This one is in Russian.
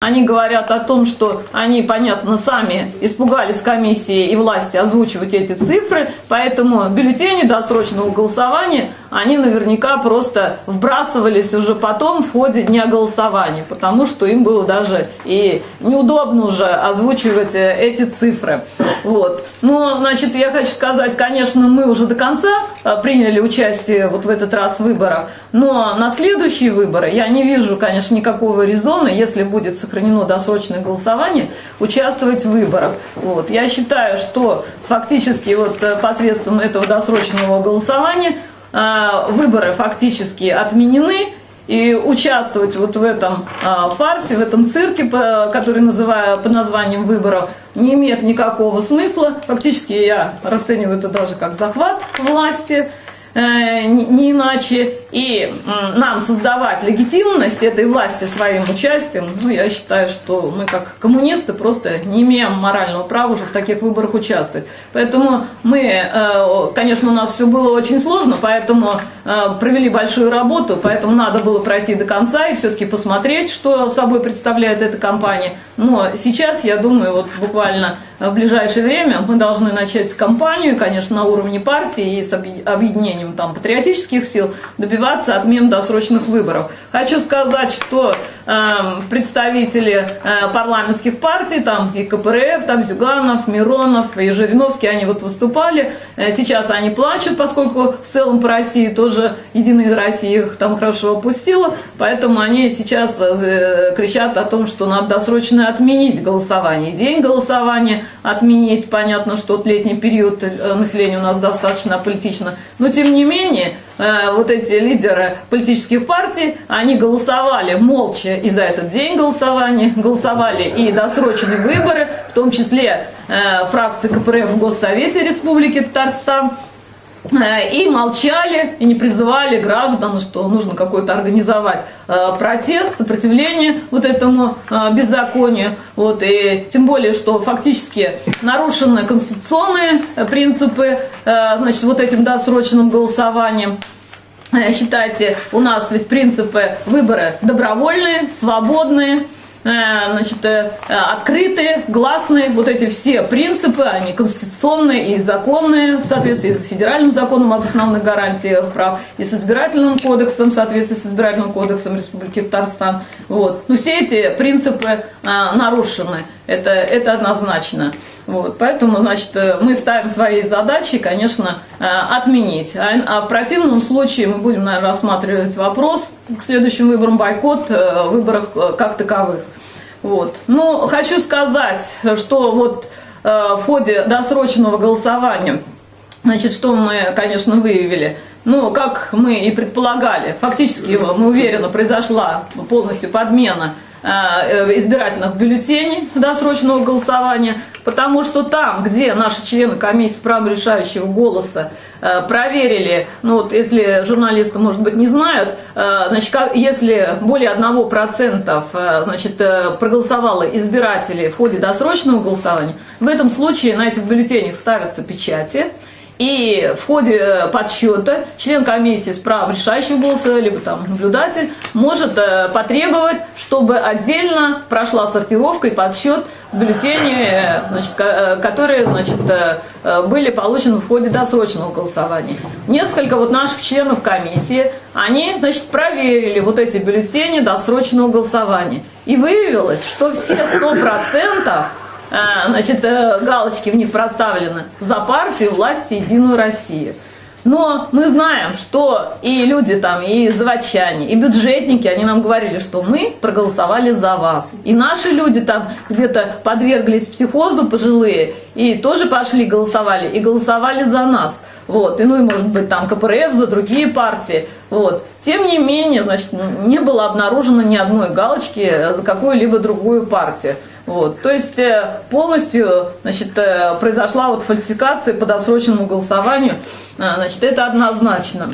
Они говорят о том, что они, понятно, сами испугались комиссии и власти озвучивать эти цифры, поэтому бюллетени досрочного голосования, они наверняка просто вбрасывались уже потом в ходе дня голосования, потому что им было даже и неудобно уже озвучивать эти цифры. Вот. Но, значит, я хочу сказать, конечно, мы уже до конца приняли участие вот в этот раз в выборах, но на следующие выборы я не вижу, конечно, никакого резона, если будет сохранено досрочное голосование, участвовать в выборах. Вот. Я считаю, что фактически вот посредством этого досрочного голосования выборы фактически отменены, и участвовать вот в этом фарсе, в этом цирке, который называю под названием выборов, не имеет никакого смысла. Фактически я расцениваю это даже как захват власти, не иначе. И нам создавать легитимность этой власти своим участием, ну, я считаю, что мы как коммунисты просто не имеем морального права уже в таких выборах участвовать. Поэтому мы, конечно, у нас все было очень сложно, поэтому провели большую работу, поэтому надо было пройти до конца и все-таки посмотреть, что собой представляет эта кампания. Но сейчас, я думаю, вот буквально в ближайшее время мы должны начать кампанию, конечно, на уровне партии и с объединением там патриотических сил добиваться отмены досрочных выборов. Хочу сказать, что представители парламентских партий, там и КПРФ, там Зюганов, Миронов и Жириновский, они вот выступали. Сейчас они плачут, поскольку в целом по России тоже Единая Россия их там хорошо опустила, поэтому они сейчас кричат о том, что надо досрочно отменить голосование. День голосования отменить, понятно, что вот летний период населения у нас достаточно аполитично, но тем не менее вот эти лидеры политических партий, они голосовали молча и за этот день голосования, голосовали и досрочные выборы, в том числе фракции КПРФ в Госсовете Республики Татарстан, и молчали, и не призывали граждан, что нужно какой-то организовать протест, сопротивление вот этому беззаконию. Вот, и тем более, что фактически нарушены конституционные принципы, значит, вот этим досрочным голосованием. Считайте, у нас ведь принципы выбора добровольные, свободные, значит, открытые, гласные. Вот эти все принципы, они конституционные и законные в соответствии с федеральным законом об основных гарантиях прав и с избирательным кодексом, в соответствии с избирательным кодексом Республики Татарстан. Вот. Но все эти принципы нарушены. Это однозначно. Вот. Поэтому, значит, мы ставим своей задачей, конечно, отменить. А в противном случае мы будем, наверное, рассматривать вопрос к следующим выборам, бойкот выборов как таковых. Вот. Ну, хочу сказать, что вот в ходе досрочного голосования, значит, что мы, конечно, выявили. Ну, как мы и предполагали, фактически, мы уверенно, произошла полностью подмена избирательных бюллетеней досрочного голосования, потому что там, где наши члены комиссии с правом решающего голоса проверили, ну вот если журналисты, может быть, не знают, значит, если более 1% значит, проголосовало избирателей в ходе досрочного голосования, в этом случае на этих бюллетенях ставятся печати. И в ходе подсчета член комиссии с правом решающего голоса, либо там наблюдатель, может потребовать, чтобы отдельно прошла сортировка и подсчет бюллетеней, значит, которые, значит, были получены в ходе досрочного голосования. Несколько вот наших членов комиссии, они, значит, проверили вот эти бюллетени досрочного голосования. И выявилось, что все 100%, значит, галочки в них проставлены за партию власти Единую Россию. Но мы знаем, что и люди там, и заводчане, и бюджетники, они нам говорили, что мы проголосовали за вас. И наши люди там где-то подверглись психозу пожилые, и тоже пошли голосовали, и голосовали за нас. Вот, и, ну и может быть там КПРФ за другие партии. Вот. Тем не менее, значит, не было обнаружено ни одной галочки за какую-либо другую партию. Вот. То есть полностью, значит, произошла вот фальсификация по досрочному голосованию. Значит, это однозначно.